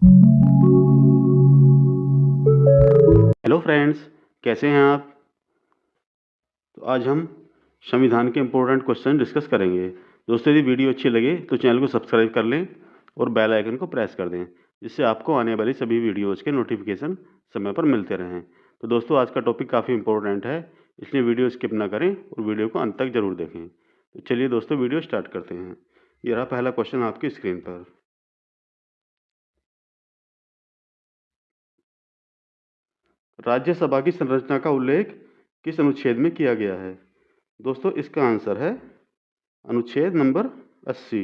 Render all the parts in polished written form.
Hello friends, कैसे हैं आप? तो आज हम संविधान के इम्पोर्टेंट क्वेश्चन डिस्कस करेंगे। दोस्तों, यदि वीडियो अच्छी लगे तो चैनल को सब्सक्राइब कर लें और बेल आइकन को प्रेस कर दें, जिससे आपको आने वाली सभी वीडियोज़ के नोटिफिकेशन समय पर मिलते रहें। तो दोस्तों, आज का टॉपिक काफ़ी इम्पोर्टेंट है, इसलिए वीडियो स्किप ना करें और वीडियो को अंत तक ज़रूर देखें। तो चलिए दोस्तों, वीडियो स्टार्ट करते हैं। ये रहा पहला क्वेश्चन आपकी स्क्रीन पर। राज्यसभा की संरचना का उल्लेख किस अनुच्छेद में किया गया है? दोस्तों, इसका आंसर है अनुच्छेद नंबर 80।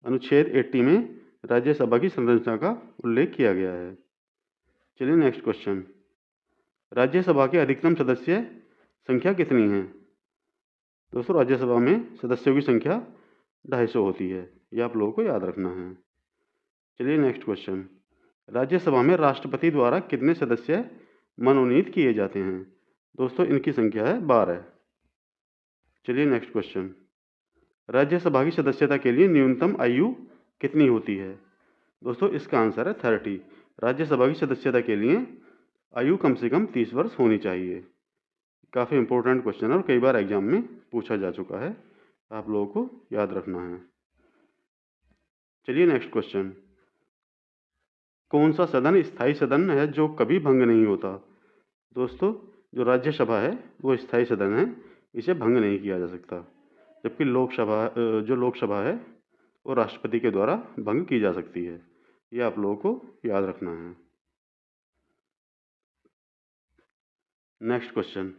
अनुच्छेद 80 में राज्यसभा की संरचना का उल्लेख किया गया है। चलिए नेक्स्ट क्वेश्चन। राज्यसभा के अधिकतम सदस्य संख्या कितनी है? दोस्तों, राज्यसभा में सदस्यों की संख्या 250 होती है, यह आप लोगों को याद रखना है। चलिए नेक्स्ट क्वेश्चन। राज्यसभा में राष्ट्रपति द्वारा कितने सदस्य मनोनीत किए जाते हैं? दोस्तों, इनकी संख्या है 12। चलिए नेक्स्ट क्वेश्चन। राज्यसभा की सदस्यता के लिए न्यूनतम आयु कितनी होती है? दोस्तों, इसका आंसर है 30। राज्यसभा की सदस्यता के लिए आयु कम से कम 30 वर्ष होनी चाहिए। काफ़ी इंपॉर्टेंट क्वेश्चन है और कई बार एग्जाम में पूछा जा चुका है, आप लोगों को याद रखना है। चलिए नेक्स्ट क्वेश्चन। कौन सा सदन स्थायी सदन है जो कभी भंग नहीं होता? दोस्तों, जो राज्यसभा है वो स्थायी सदन है, इसे भंग नहीं किया जा सकता। जबकि लोकसभा है वो राष्ट्रपति के द्वारा भंग की जा सकती है, ये आप लोगों को याद रखना है। Next question.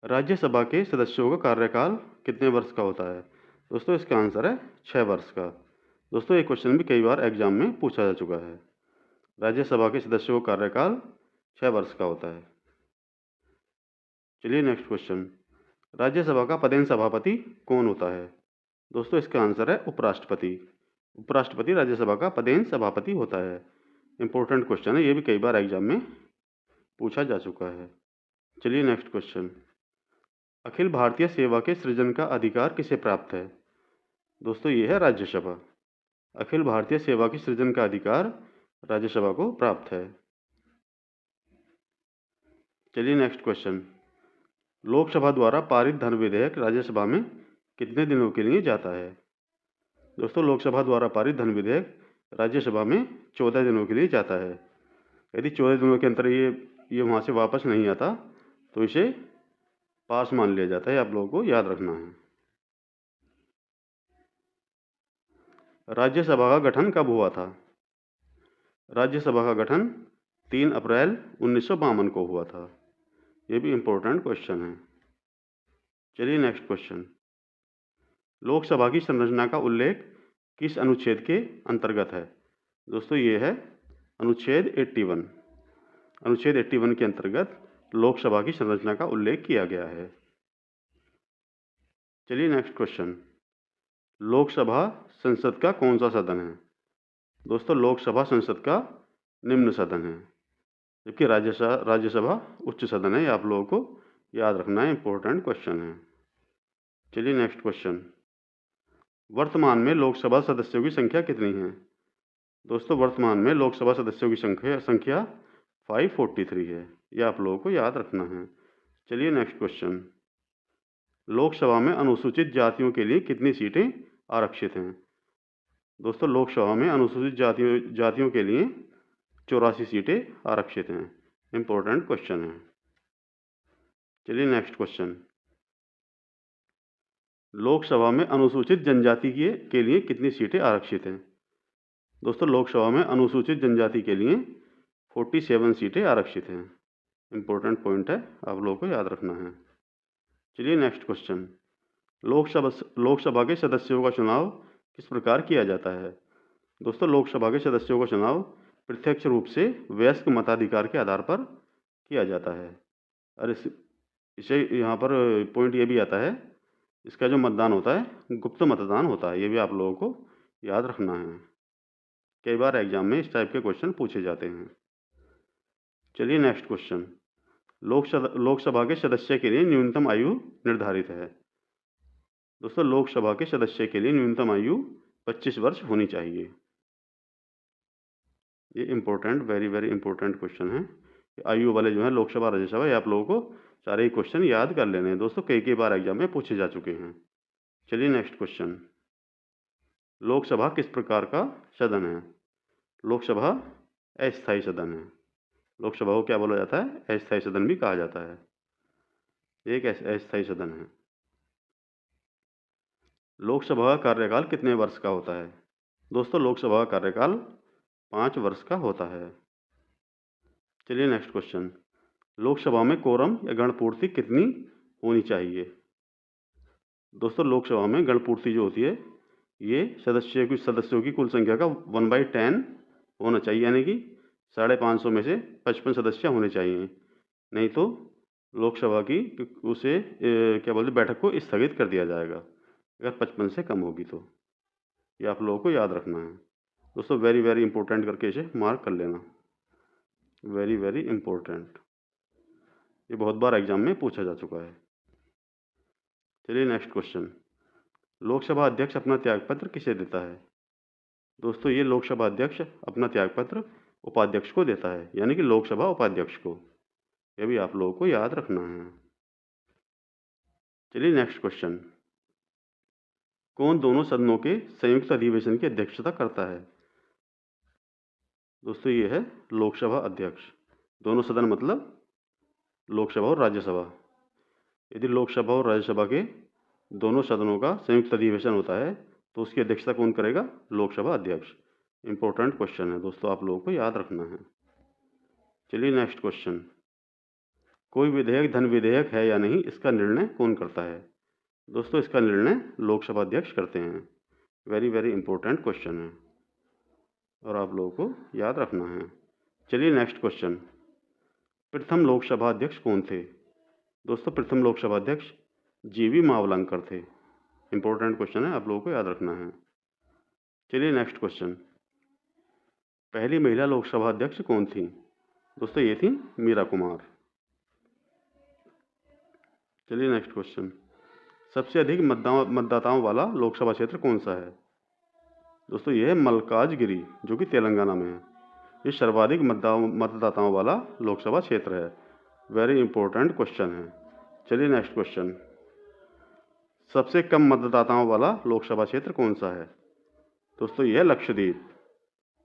राज्यसभा के सदस्यों का कार्यकाल कितने वर्ष का होता है? दोस्तों, इसका आंसर है 6 वर्ष का। दोस्तों, ये क्वेश्चन भी कई बार एग्जाम में पूछा जा चुका है। राज्यसभा के सदस्यों का कार्यकाल 6 वर्ष का होता है। चलिए नेक्स्ट क्वेश्चन। राज्यसभा का पदेन सभापति कौन होता है? दोस्तों, इसका आंसर है उपराष्ट्रपति। उपराष्ट्रपति राज्यसभा का पदेन सभापति होता है। इंपॉर्टेंट क्वेश्चन है, ये भी कई बार एग्जाम में पूछा जा चुका है। चलिए नेक्स्ट क्वेश्चन। अखिल भारतीय सेवा के सृजन का अधिकार किसे प्राप्त है? दोस्तों, ये है राज्यसभा। अखिल भारतीय सेवा की सृजन का अधिकार राज्यसभा को प्राप्त है। चलिए नेक्स्ट क्वेश्चन। लोकसभा द्वारा पारित धन विधेयक राज्यसभा में कितने दिनों के लिए जाता है? दोस्तों, लोकसभा द्वारा पारित धन विधेयक राज्यसभा में 14 दिनों के लिए जाता है। यदि 14 दिनों के अंदर ये वहाँ से वापस नहीं आता तो इसे पास मान लिया जाता है, आप लोगों को याद रखना है। राज्यसभा का गठन कब हुआ था? राज्यसभा का गठन 3 अप्रैल 1952 को हुआ था। ये भी इम्पोर्टेंट क्वेश्चन है। चलिए नेक्स्ट क्वेश्चन। लोकसभा की संरचना का उल्लेख किस अनुच्छेद के अंतर्गत है? दोस्तों, ये है अनुच्छेद 81। अनुच्छेद 81 के अंतर्गत लोकसभा की संरचना का उल्लेख किया गया है। चलिए नेक्स्ट क्वेश्चन। लोकसभा संसद का कौन सा सदन है? दोस्तों, लोकसभा संसद का निम्न सदन है, जबकि राज्यसभा उच्च सदन है, ये आप लोगों को याद रखना है, इंपॉर्टेंट क्वेश्चन है। चलिए नेक्स्ट क्वेश्चन। वर्तमान में लोकसभा सदस्यों की संख्या कितनी है? दोस्तों, वर्तमान में लोकसभा सदस्यों की संख्या 543 है, ये आप लोगों को याद रखना है। चलिए नेक्स्ट क्वेश्चन। लोकसभा में अनुसूचित जातियों के लिए कितनी सीटें आरक्षित हैं? दोस्तों, लोकसभा में अनुसूचित जातियों के लिए 84 सीटें आरक्षित हैं। इंपॉर्टेंट क्वेश्चन है। चलिए नेक्स्ट क्वेश्चन। लोकसभा में अनुसूचित जनजाति के लिए कितनी सीटें आरक्षित हैं? दोस्तों, लोकसभा में अनुसूचित जनजाति के लिए 47 सीटें आरक्षित हैं। इंपॉर्टेंट पॉइंट है, आप लोगों को याद रखना है। चलिए नेक्स्ट क्वेश्चन। लोकसभा के सदस्यों का चुनाव किस प्रकार किया जाता है? दोस्तों, लोकसभा के सदस्यों का चुनाव प्रत्यक्ष रूप से वयस्क मताधिकार के आधार पर किया जाता है। और इसे यहाँ पर पॉइंट ये भी आता है, इसका जो मतदान होता है गुप्त मतदान होता है, ये भी आप लोगों को याद रखना है। कई बार एग्जाम में इस टाइप के क्वेश्चन पूछे जाते हैं। चलिए नेक्स्ट क्वेश्चन। लोकसभा के सदस्य के लिए न्यूनतम आयु निर्धारित है। दोस्तों, लोकसभा के सदस्य के लिए न्यूनतम आयु 25 वर्ष होनी चाहिए। ये important, very very important question है। आयु वाले जो है लोकसभा राज्यसभा, ये आप लोगों को सारे ही क्वेश्चन याद कर लेने हैं दोस्तों, कई बार एग्जाम में पूछे जा चुके हैं। चलिए नेक्स्ट क्वेश्चन, लोकसभा किस प्रकार का सदन है? लोकसभा अस्थायी सदन है। लोकसभा को क्या बोला जाता है? अस्थायी सदन भी कहा जाता है। एक अस्थायी सदन है। लोकसभा का कार्यकाल कितने वर्ष का होता है? दोस्तों लोकसभा का कार्यकाल 5 वर्ष का होता है। चलिए नेक्स्ट क्वेश्चन, लोकसभा में कोरम या गणपूर्ति कितनी होनी चाहिए? दोस्तों लोकसभा में गणपूर्ति जो होती है, ये सदस्यों की कुल संख्या का 1/10 होना चाहिए, यानी कि 550 में से 55 सदस्य होने चाहिए, नहीं तो लोकसभा की उसे क्या बोलते बैठक को स्थगित कर दिया जाएगा अगर 55 से कम होगी तो। ये आप लोगों को याद रखना है दोस्तों, वेरी वेरी इंपॉर्टेंट करके इसे मार्क कर लेना, वेरी वेरी इंपॉर्टेंट। ये बहुत बार एग्जाम में पूछा जा चुका है। चलिए नेक्स्ट क्वेश्चन, लोकसभा अध्यक्ष अपना त्यागपत्र किसे देता है? दोस्तों ये लोकसभा अध्यक्ष अपना त्यागपत्र उपाध्यक्ष को देता है, यानी कि लोकसभा उपाध्यक्ष को। यह भी आप लोगों को याद रखना है। चलिए नेक्स्ट क्वेश्चन, कौन दोनों सदनों के संयुक्त अधिवेशन की अध्यक्षता करता है? दोस्तों ये है लोकसभा अध्यक्ष। दोनों सदन मतलब लोकसभा और राज्यसभा। यदि लोकसभा और राज्यसभा के दोनों सदनों का संयुक्त अधिवेशन होता है तो उसकी अध्यक्षता कौन करेगा? लोकसभा अध्यक्ष। इंपॉर्टेंट क्वेश्चन है दोस्तों, आप लोगों को याद रखना है। चलिए नेक्स्ट क्वेश्चन, कोई विधेयक धन विधेयक है या नहीं, इसका निर्णय कौन करता है? दोस्तों इसका निर्णय लोकसभा अध्यक्ष करते हैं। वेरी वेरी इंपॉर्टेंट क्वेश्चन है और आप लोगों को याद रखना है। चलिए नेक्स्ट क्वेश्चन, प्रथम लोकसभा अध्यक्ष कौन थे? दोस्तों प्रथम लोकसभा अध्यक्ष जीवी मावलंकर थे। इंपॉर्टेंट क्वेश्चन है, आप लोगों को याद रखना है। चलिए नेक्स्ट क्वेश्चन, पहली महिला लोकसभा अध्यक्ष कौन थी? दोस्तों ये थी मीरा कुमार। चलिए नेक्स्ट क्वेश्चन, सबसे अधिक मतदाताओं वाला लोकसभा क्षेत्र कौन सा है? दोस्तों ये है मल्काजगिरी, जो कि तेलंगाना में है। ये सर्वाधिक मतदाताओं वाला लोकसभा क्षेत्र है। वेरी इंपॉर्टेंट क्वेश्चन है। चलिए नेक्स्ट क्वेश्चन, सबसे कम मतदाताओं वाला लोकसभा क्षेत्र कौन सा है? दोस्तों ये है लक्षद्वीप।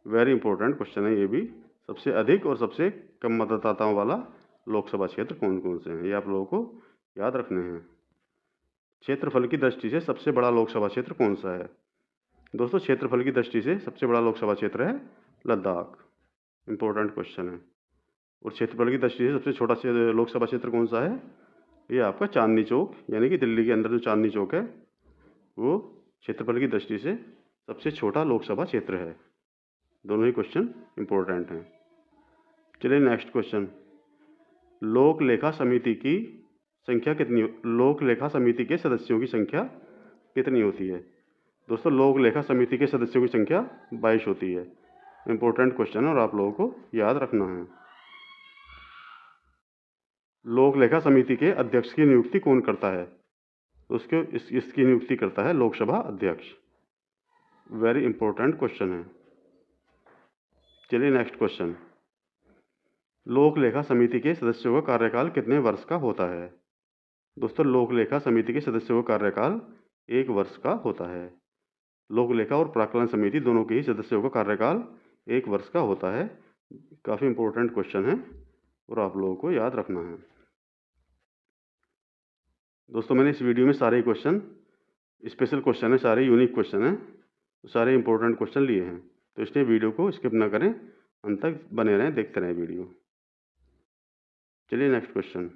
वेरी इंपॉर्टेंट क्वेश्चन है ये भी, सबसे अधिक और सबसे कम मतदाताओं वाला लोकसभा क्षेत्र कौन कौन से हैं, ये आप लोगों को याद रखने हैं। क्षेत्रफल की दृष्टि से सबसे बड़ा लोकसभा क्षेत्र कौन सा है? दोस्तों क्षेत्रफल की दृष्टि से सबसे बड़ा लोकसभा क्षेत्र है लद्दाख। इंपॉर्टेंट क्वेश्चन है। और क्षेत्रफल की दृष्टि से सबसे छोटा लोकसभा क्षेत्र कौन सा है? ये आपका चांदनी चौक, यानी कि दिल्ली के अंदर जो चांदनी चौक है वो क्षेत्रफल की दृष्टि से सबसे छोटा लोकसभा क्षेत्र है। दोनों ही क्वेश्चन इंपॉर्टेंट हैं। चलिए नेक्स्ट क्वेश्चन, लोक लेखा समिति की संख्या कितनी, लोक लेखा समिति के सदस्यों की संख्या कितनी होती है? दोस्तों लोक लेखा समिति के सदस्यों की संख्या 22 होती है। इंपॉर्टेंट क्वेश्चन है और आप लोगों को याद रखना है। लोक लेखा समिति के अध्यक्ष की नियुक्ति कौन करता है? उसके इसकी नियुक्ति करता है लोकसभा अध्यक्ष। वेरी इंपॉर्टेंट क्वेश्चन है। चलिए नेक्स्ट क्वेश्चन, लोक लेखा समिति के सदस्यों का कार्यकाल कितने वर्ष का होता है? दोस्तों लोक लेखा समिति के सदस्यों का कार्यकाल 1 वर्ष का होता है। लोक लेखा और प्राक्कलन समिति दोनों के ही सदस्यों का कार्यकाल 1 वर्ष का होता है। काफ़ी इंपॉर्टेंट क्वेश्चन है और आप लोगों को याद रखना है। दोस्तों मैंने इस वीडियो में सारे क्वेश्चन स्पेशल क्वेश्चन है, सारे यूनिक क्वेश्चन हैं, सारे इंपॉर्टेंट क्वेश्चन लिए हैं, तो इसलिए वीडियो को स्किप ना करें, अंत तक बने रहें, देखते रहें वीडियो। चलिए नेक्स्ट क्वेश्चन,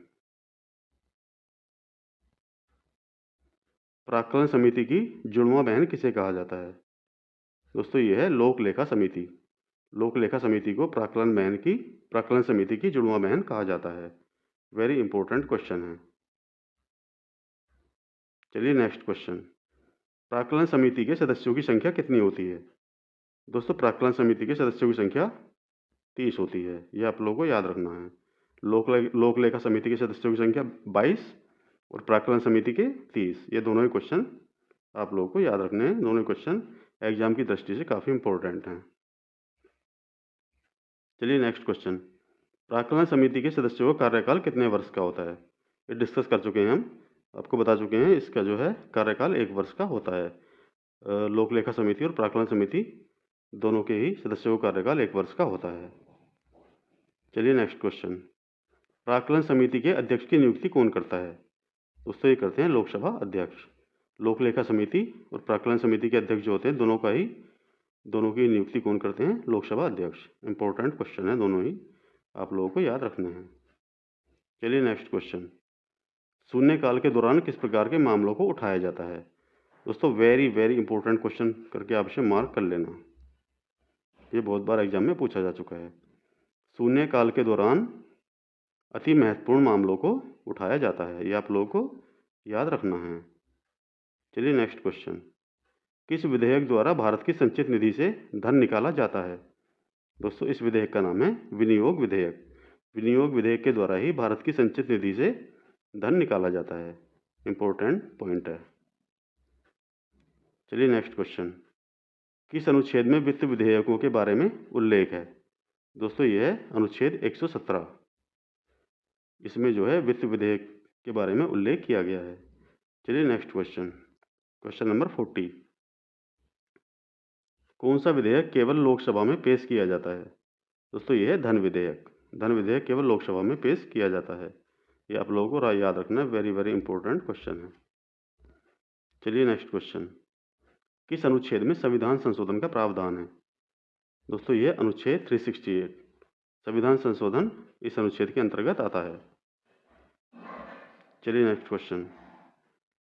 प्राक्कलन समिति की जुड़वां बहन किसे कहा जाता है? दोस्तों ये है लोक लेखा समिति। लोक लेखा समिति को प्राक्कलन समिति की जुड़वां बहन कहा जाता है। वेरी इंपॉर्टेंट क्वेश्चन है। चलिए नेक्स्ट क्वेश्चन, प्राक्कलन समिति के सदस्यों की संख्या कितनी होती है? दोस्तों प्राक्कलन समिति के सदस्यों की संख्या 30 होती है, ये आप लोगों को याद रखना है। लोक लेखा समिति के सदस्यों की संख्या 22 और प्राक्कलन समिति के 30, ये दोनों ही क्वेश्चन आप लोगों को याद रखने हैं। दोनों क्वेश्चन एग्जाम की दृष्टि से काफ़ी इंपॉर्टेंट हैं। चलिए नेक्स्ट क्वेश्चन, प्राक्कलन समिति के सदस्यों का कार्यकाल कितने वर्ष का होता है? ये डिस्कस कर चुके हैं हम, आपको बता चुके हैं इसका जो है कार्यकाल 1 वर्ष का होता है। लोक लेखा समिति और प्राक्कलन समिति दोनों के ही सदस्यों का कार्यकाल 1 वर्ष का होता है। चलिए नेक्स्ट क्वेश्चन, प्राक्कलन समिति के अध्यक्ष की नियुक्ति कौन करता है? दोस्तों ये करते हैं लोकसभा अध्यक्ष। लोक लेखा समिति और प्राक्कलन समिति के अध्यक्ष जो होते हैं दोनों की नियुक्ति कौन करते हैं? लोकसभा अध्यक्ष। इंपॉर्टेंट क्वेश्चन है, दोनों ही आप लोगों को याद रखने हैं। चलिए नेक्स्ट क्वेश्चन, शून्यकाल के दौरान किस प्रकार के मामलों को उठाया जाता है? दोस्तों वेरी वेरी इंपॉर्टेंट क्वेश्चन करके आप इसे मार्क कर लेना, ये बहुत बार एग्जाम में पूछा जा चुका है। शून्यकाल के दौरान अति महत्वपूर्ण मामलों को उठाया जाता है, ये आप लोगों को याद रखना है। चलिए नेक्स्ट क्वेश्चन, किस विधेयक द्वारा भारत की संचित निधि से धन निकाला जाता है? दोस्तों इस विधेयक का नाम है विनियोग विधेयक। विनियोग विधेयक के द्वारा ही भारत की संचित निधि से धन निकाला जाता है। इंपॉर्टेंट पॉइंट है। चलिए नेक्स्ट क्वेश्चन, किस अनुच्छेद में वित्त विधेयकों के बारे में उल्लेख है? दोस्तों ये है अनुच्छेद 117, इसमें जो है वित्त विधेयक के बारे में उल्लेख किया गया है। चलिए नेक्स्ट क्वेश्चन, क्वेश्चन नंबर 40, कौन सा विधेयक केवल लोकसभा में पेश किया जाता है? दोस्तों ये है धन विधेयक। धन विधेयक केवल लोकसभा में पेश किया जाता है, ये आप लोगों को याद रखना है, वेरी वेरी इंपॉर्टेंट क्वेश्चन है। चलिए नेक्स्ट क्वेश्चन, किस अनुच्छेद में संविधान संशोधन का प्रावधान है? दोस्तों ये अनुच्छेद 368, संविधान संशोधन इस अनुच्छेद के अंतर्गत आता है। चलिए नेक्स्ट क्वेश्चन,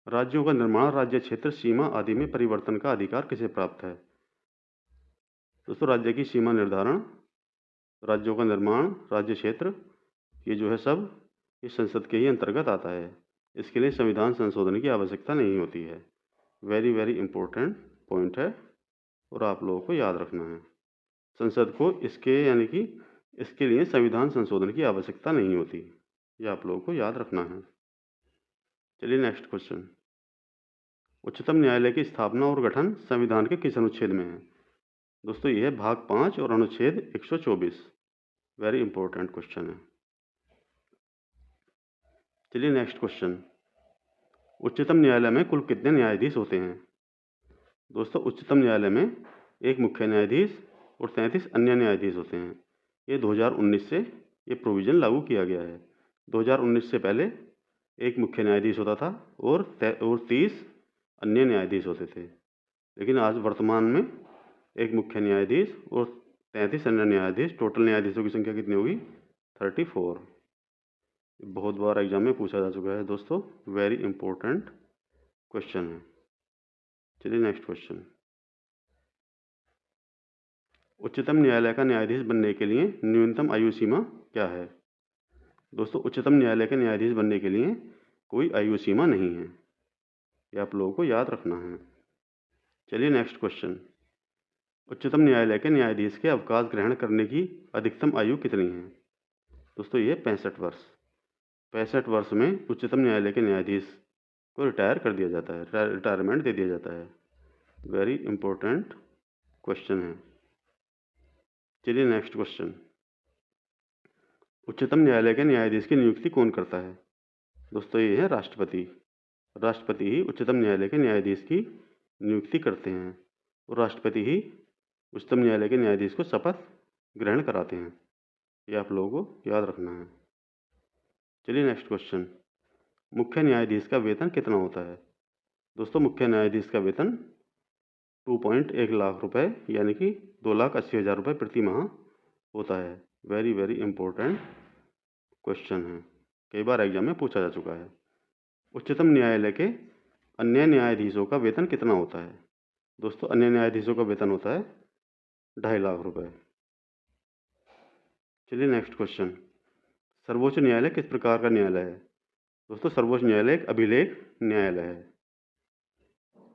राज्यों का निर्माण, राज्य क्षेत्र, सीमा आदि में परिवर्तन का अधिकार किसे प्राप्त है? दोस्तों राज्य की सीमा निर्धारण, राज्यों का निर्माण, राज्य क्षेत्र, ये जो है सब इस संसद के ही अंतर्गत आता है। इसके लिए संविधान संशोधन की आवश्यकता नहीं होती है। वेरी वेरी इंपॉर्टेंट पॉइंट है और आप लोगों को याद रखना है। संसद को इसके लिए संविधान संशोधन की आवश्यकता नहीं होती, ये आप लोगों को याद रखना है। चलिए नेक्स्ट क्वेश्चन, उच्चतम न्यायालय की स्थापना और गठन संविधान के किस अनुच्छेद में है? दोस्तों ये है भाग 5 और अनुच्छेद 124। वेरी इंपॉर्टेंट क्वेश्चन है। चलिए नेक्स्ट क्वेश्चन, उच्चतम न्यायालय में कुल कितने न्यायाधीश होते हैं? दोस्तों उच्चतम न्यायालय में एक मुख्य न्यायाधीश और 33 अन्य न्यायाधीश होते हैं। ये 2019 से ये प्रोविज़न लागू किया गया है। 2019 से पहले एक मुख्य न्यायाधीश होता था और 30 अन्य न्यायाधीश होते थे, लेकिन आज वर्तमान में एक मुख्य न्यायाधीश और 33 अन्य न्यायाधीश, टोटल न्यायाधीशों की संख्या कितनी होगी? 34। बहुत बार एग्जाम में पूछा जा चुका है दोस्तों, वेरी इंपॉर्टेंट क्वेश्चन है। चलिए नेक्स्ट क्वेश्चन, उच्चतम न्यायालय का न्यायाधीश बनने के लिए न्यूनतम आयु सीमा क्या है? दोस्तों उच्चतम न्यायालय के न्यायाधीश बनने के लिए कोई आयु सीमा नहीं है, ये आप लोगों को याद रखना है। चलिए नेक्स्ट क्वेश्चन, उच्चतम न्यायालय के न्यायाधीश के अवकाश ग्रहण करने की अधिकतम आयु कितनी है? दोस्तों ये 65 वर्ष। 65 वर्ष में उच्चतम न्यायालय के न्यायाधीश को रिटायर कर दिया जाता है, रिटायरमेंट दे दिया जाता है। वेरी इंपॉर्टेंट क्वेश्चन है। चलिए नेक्स्ट क्वेश्चन, उच्चतम न्यायालय के न्यायाधीश की नियुक्ति कौन करता है? दोस्तों ये है राष्ट्रपति। राष्ट्रपति ही उच्चतम न्यायालय के न्यायाधीश की नियुक्ति करते हैं और राष्ट्रपति ही उच्चतम न्यायालय के न्यायाधीश को शपथ ग्रहण कराते हैं, ये आप लोगों को याद रखना है। चलिए नेक्स्ट क्वेश्चन, मुख्य न्यायाधीश का वेतन कितना होता है? दोस्तों मुख्य न्यायाधीश का वेतन 2.1 लाख रुपए यानी कि 2,80,000 रुपये प्रति माह होता है। वेरी वेरी इंपॉर्टेंट क्वेश्चन है, कई बार एग्जाम में पूछा जा चुका है। उच्चतम न्यायालय के अन्य न्यायाधीशों का वेतन कितना होता है? दोस्तों अन्य न्यायाधीशों का वेतन होता है 2.5 लाख रुपए। चलिए नेक्स्ट क्वेश्चन, सर्वोच्च न्यायालय किस प्रकार का न्यायालय है? दोस्तों सर्वोच्च न्यायालय एक अभिलेख न्यायालय है।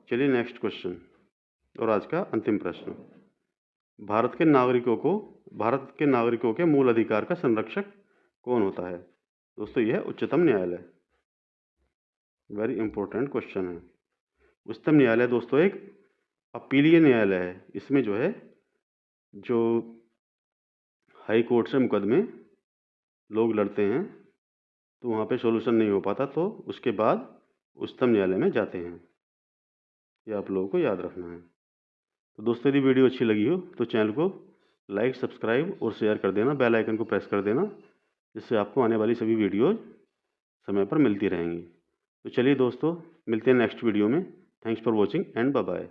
चलिए नेक्स्ट क्वेश्चन और आज का अंतिम प्रश्न, भारत के नागरिकों के मूल अधिकार का संरक्षक कौन होता है? दोस्तों यह उच्चतम न्यायालय। वेरी इंपॉर्टेंट क्वेश्चन है। उच्चतम न्यायालय दोस्तों एक अपीलीय न्यायालय है। इसमें जो है जो हाई कोर्ट से मुकदमे लोग लड़ते हैं तो वहाँ पे सॉल्यूशन नहीं हो पाता, तो उसके बाद उच्चतम न्यायालय में जाते हैं। ये आप लोगों को याद रखना है। तो दोस्तों यदि वीडियो अच्छी लगी हो तो चैनल को लाइक, सब्सक्राइब और शेयर कर देना, बेल आइकन को प्रेस कर देना, जिससे आपको आने वाली सभी वीडियोज़ समय पर मिलती रहेंगी। तो चलिए दोस्तों, मिलते हैं नेक्स्ट वीडियो में। Thanks for watching and bye bye.